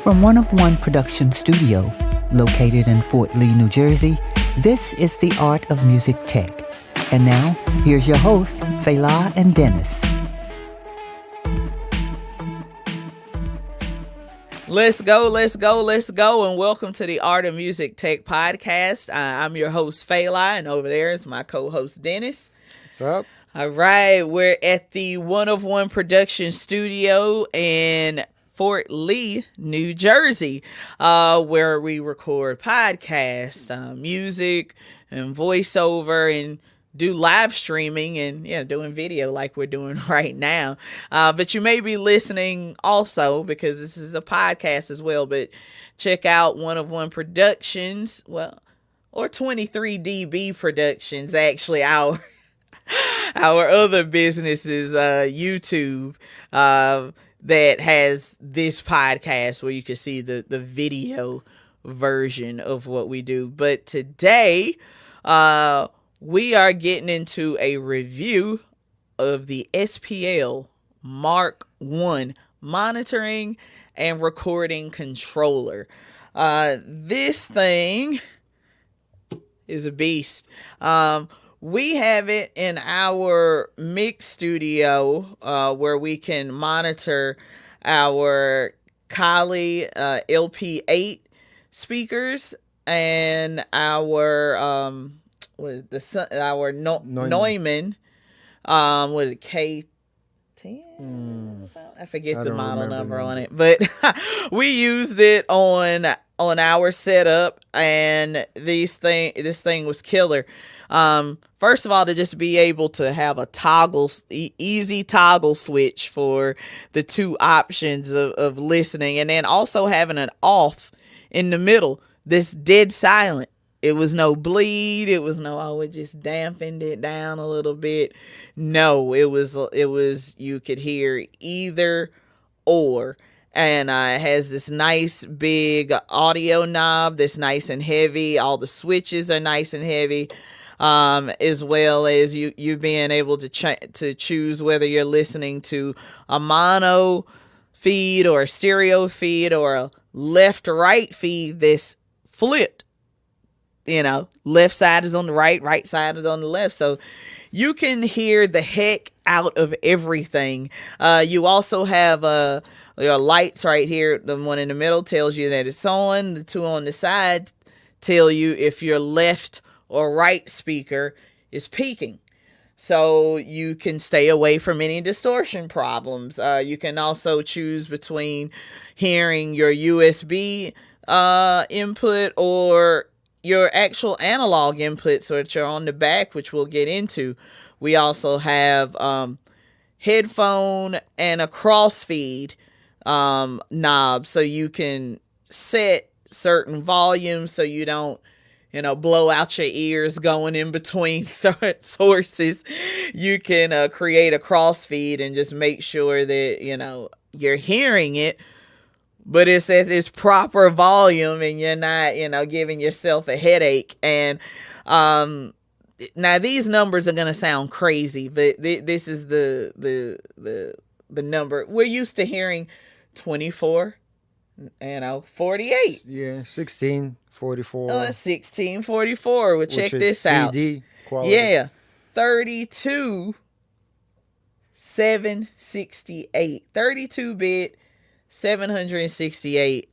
From One of One production studio, located in Fort Lee, New Jersey, this is The Art of Music Tech. And now, here's your hosts, Fela and Dennis. Let's go, and welcome to the Art of Music Tech podcast. I'm your host, Fela, and over there is my co-host, Dennis. What's up? All right, we're at the One of One production studio in Fort Lee, New Jersey, where we record podcasts, music, and voiceover, and do live streaming and doing video like we're doing right now. But you may be listening also because this is a podcast as well. But check out One of One Productions, or 23DB Productions, actually our other businesses, YouTube, that has this podcast where you can see the video version of what we do. But today, we are getting into a review of the SPL Marc One monitoring and recording controller. This thing is a beast. We have it in our mix studio where we can monitor our Kali LP8 speakers and our Neumann K10. I forget the model number on it, but we used it on our setup, and this thing was killer. First of all, to just be able to have a easy toggle switch for the two options of listening, and then also having an off in the middle that's dead silent. It was no bleed. It was no, it just dampened it down a little bit. No, it was, you could hear either or. And it has this nice big audio knob that's nice and heavy. All the switches are nice and heavy, as well as you being able to choose whether you're listening to a mono feed or a stereo feed or a left-right feed that's flipped. Left side is on the right side is on the left. So you can hear the heck out of everything. You also have your lights right here. The one in the middle tells you that it's on. The two on the side tell you if your left or right speaker is peaking. So you can stay away from any distortion problems. You can also choose between hearing your USB input or your actual analog input, so that you're on the back, which we'll get into. We also have headphone and a crossfeed knob, so you can set certain volumes so you don't blow out your ears going in between sources. You can create a crossfeed and just make sure that you're hearing it, but it's at its proper volume and you're not, giving yourself a headache. And now these numbers are going to sound crazy, but this is the number. We're used to hearing 24, 48. Yeah, 16, 44. 1644. Well, check this out. CD quality. Yeah, 32, 768. 32-bit. 768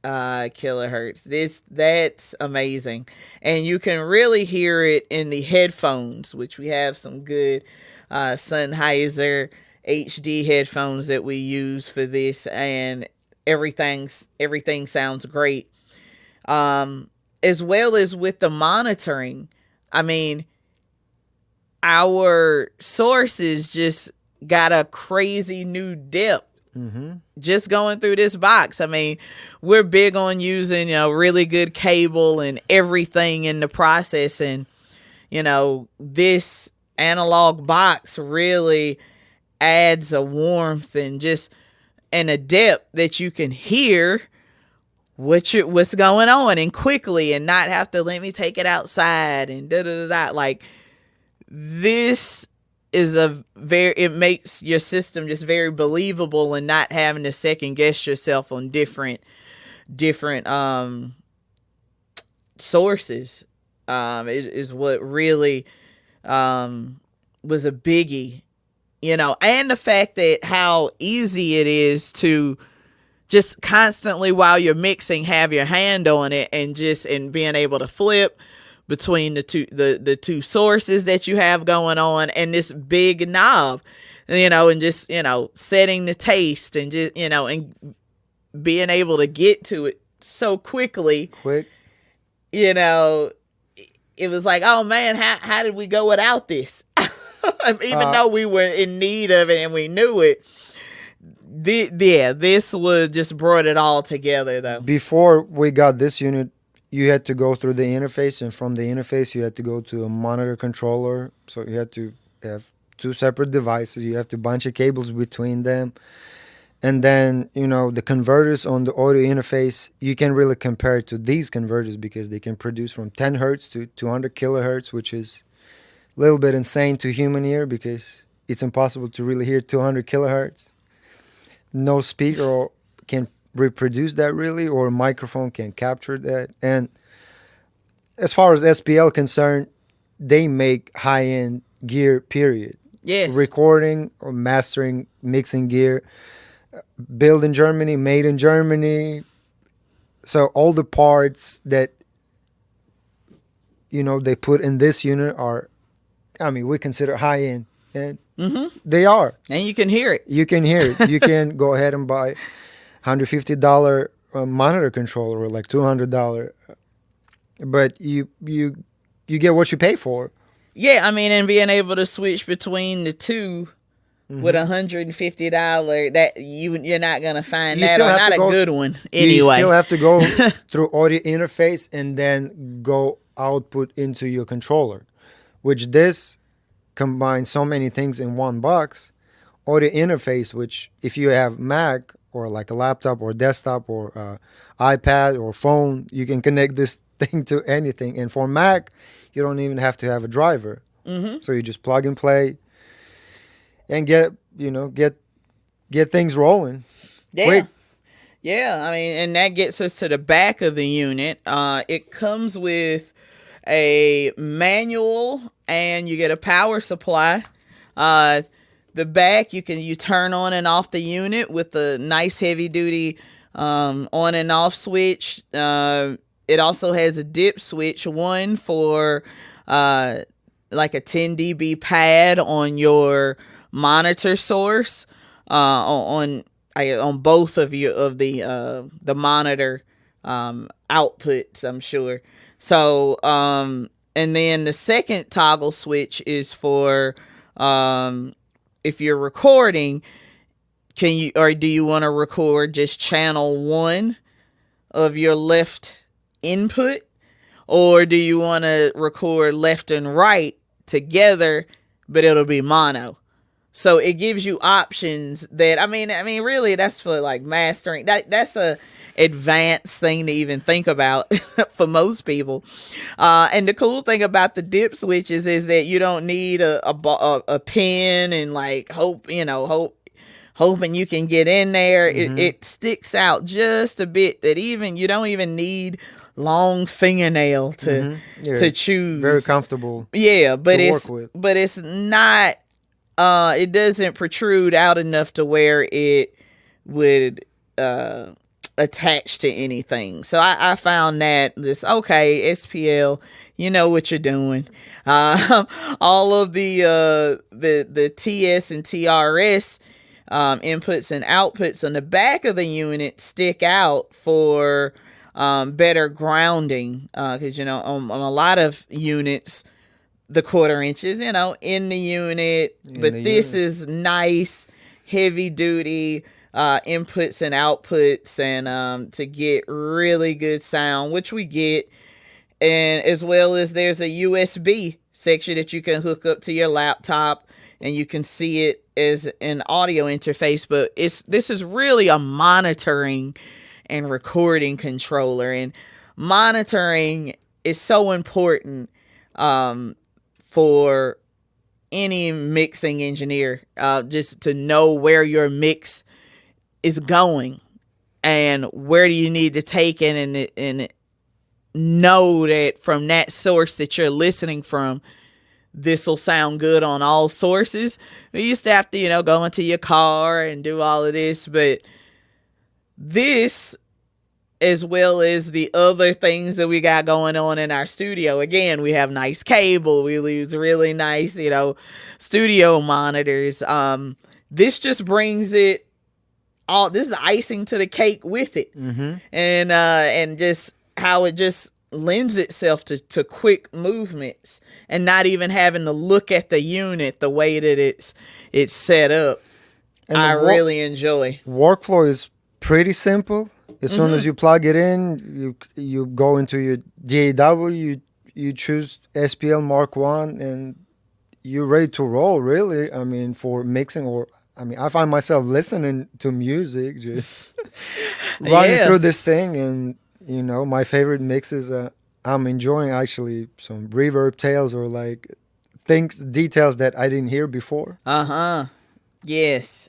kilohertz. That's amazing. And you can really hear it in the headphones, which we have some good Sennheiser HD headphones that we use for this, and everything sounds great. As well as with the monitoring. I mean, our sources just got a crazy new depth. Mm-hmm. Just going through this box. I mean, we're big on using, really good cable and everything in the process. And, this analog box really adds a warmth and a depth that you can hear what's going on, and quickly, and not have to, let me take it outside and like this is it makes your system just very believable, and not having to second guess yourself on different different sources is what really was a biggie, and the fact that how easy it is to just constantly while you're mixing have your hand on it and being able to flip between the two sources that you have going on and this big knob, and just setting the taste and just and being able to get to it so quick. It was like, oh man, how did we go without this? Even though we were in need of it and we knew it. This would just brought it all together though. Before we got this unit, you had to go through the interface, and from the interface you had to go to a monitor controller. So you had to have two separate devices. You have to bunch of cables between them. And then, the converters on the audio interface, you can really compare it to these converters because they can produce from 10 hertz to 200 kilohertz, which is a little bit insane to human ear because it's impossible to really hear 200 kilohertz. No speaker can reproduce that really, or a microphone can capture that. And as far as SPL concerned, they make high-end gear, period. Yes. Recording or mastering, mixing gear. Built in Germany, made in Germany. So all the parts that they put in this unit are, we consider high end, and they are. And you can hear it. You can hear it. You can go ahead and buy $150 monitor controller or like $200, but you get what you pay for. Yeah, and being able to switch between the two. With $150, that you're not gonna find that, or not a good one anyway. You still have to go through audio interface and then go output into your controller, which this combines so many things in one box. Audio interface, which if you have Mac or like a laptop or desktop or iPad or phone, you can connect this thing to anything. And for Mac, you don't even have to have a driver. So you just plug and play. And get things rolling. Yeah. Quick. Yeah, and that gets us to the back of the unit. It comes with a manual and you get a power supply. The back you turn on and off the unit with a nice heavy duty on and off switch. It also has a dip switch, one for like a 10 dB pad on your monitor source on both of the monitor outputs, I'm sure. So and then the second toggle switch is for if you're recording, do you want to record just channel 1 of your left input, or do you want to record left and right together but it'll be mono? So it gives you options that, really that's for like mastering. That's a advanced thing to even think about for most people. And the cool thing about the dip switches is that you don't need a pin and like hoping you can get in there. It sticks out just a bit that even you don't even need long fingernail to choose. Very comfortable. Yeah, but it's not. It doesn't protrude out enough to where it would attach to anything. So I found that this okay, SPL, you know what you're doing. All of the TS and TRS inputs and outputs on the back of the unit stick out for better grounding, because on a lot of units the 1/4 inches, in the unit, but this is nice, heavy duty inputs and outputs, and to get really good sound, which we get, and as well as there's a USB section that you can hook up to your laptop, and you can see it as an audio interface. But this is really a monitoring and recording controller, and monitoring is so important for any mixing engineer, just to know where your mix is going. and where do you need to take it, and know that from that source that you're listening from, this will sound good on all sources. We used to have to, go into your car and do all of this, but this, as well as the other things that we got going on in our studio. Again, we have nice cable. We use really nice, studio monitors. This just brings it all. This is icing to the cake with it. Mm-hmm. And just how it just lends itself to quick movements and not even having to look at the unit the way that it's set up. And I really enjoy. Workflow is pretty simple. As soon as you plug it in, you go into your DAW, you choose SPL Marc One, and you're ready to roll, really. I mean, for mixing I find myself listening to music, just running through this thing. And, my favorite mixes, I'm enjoying actually some reverb tails or like details that I didn't hear before. Yes.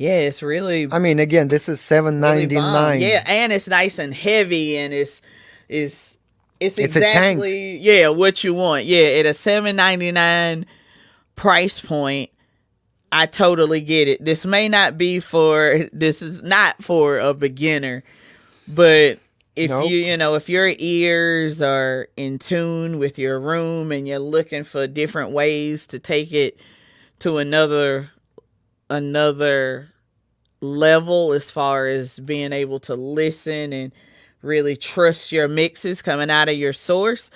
It's really. I mean, again, this is $7.99. Really, yeah, and it's nice and heavy, and it's exactly what you want. Yeah, at a $7.99 price point, I totally get it. This is not for a beginner, but if if your ears are in tune with your room and you're looking for different ways to take it to another level as far as being able to listen and really trust your mixes coming out of your source,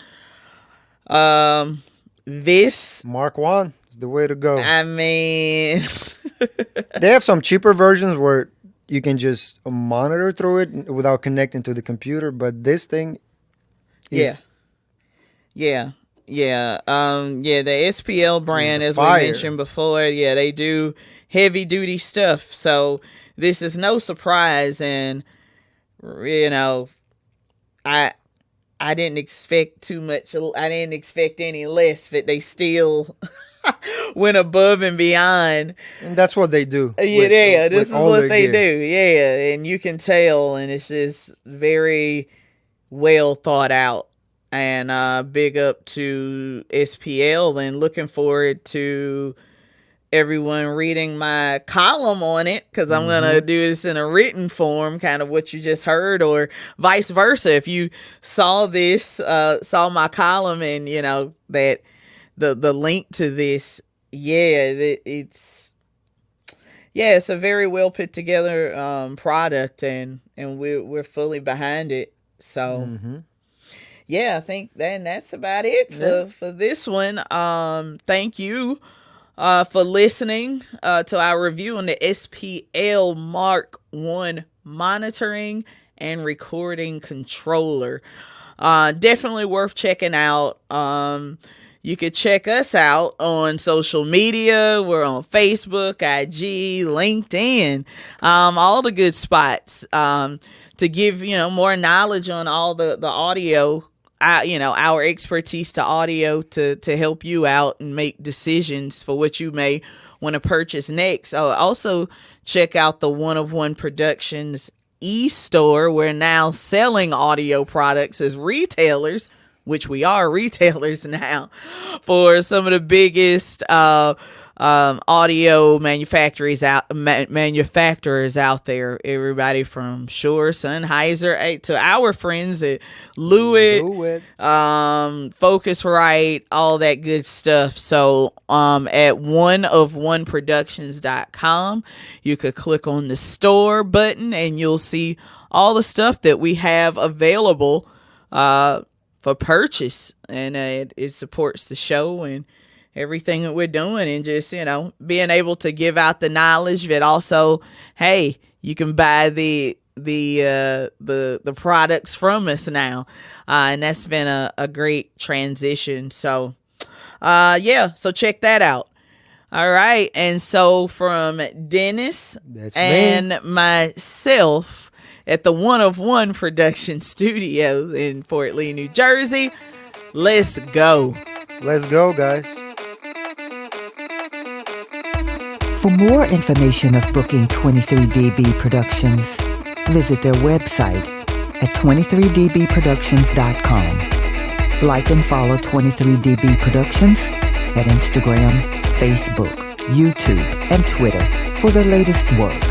this Marc One is the way to go. I mean, they have some cheaper versions where you can just monitor through it without connecting to the computer, but this thing is the SPL brand, as we mentioned before, they do heavy duty stuff. So this is no surprise, and I didn't expect too much. I didn't expect any less, but they still went above and beyond. And that's what they do. This is what they do. Yeah, and you can tell, and it's just very well thought out. And big up to SPL, and looking forward to everyone reading my column on it, because I'm going to do this in a written form, kind of what you just heard, or vice versa. If you saw saw my column and, that the link to this, it's a very well put together product, and we're fully behind it. So I think that's about it for this one. Thank you for listening to our review on the SPL Marc One monitoring and recording controller. Definitely worth checking out. You could check us out on social media. We're on Facebook, IG, LinkedIn, all the good spots to give more knowledge on all the audio. Our expertise to audio to help you out and make decisions for what you may want to purchase next. Also check out the One of One Productions e-store. We're now selling audio products as retailers, which we are retailers now, for some of the biggest audio manufacturers out there. Everybody from Shure, Sennheiser, to our friends at Lewitt, Focusrite, all that good stuff. So at oneofoneproductions.com, you could click on the store button and you'll see all the stuff that we have available for purchase, and it supports the show and everything that we're doing, and just being able to give out the knowledge, but also, hey, you can buy the products from us now, and that's been a great transition. So so check that out. All right, and so from Dennis and myself at the One of One Production Studios in Fort Lee, New Jersey, let's go. Let's go, guys. For more information of booking 23dB Productions, visit their website at 23dbproductions.com. Like and follow 23dB Productions at Instagram, Facebook, YouTube, and Twitter for the latest work.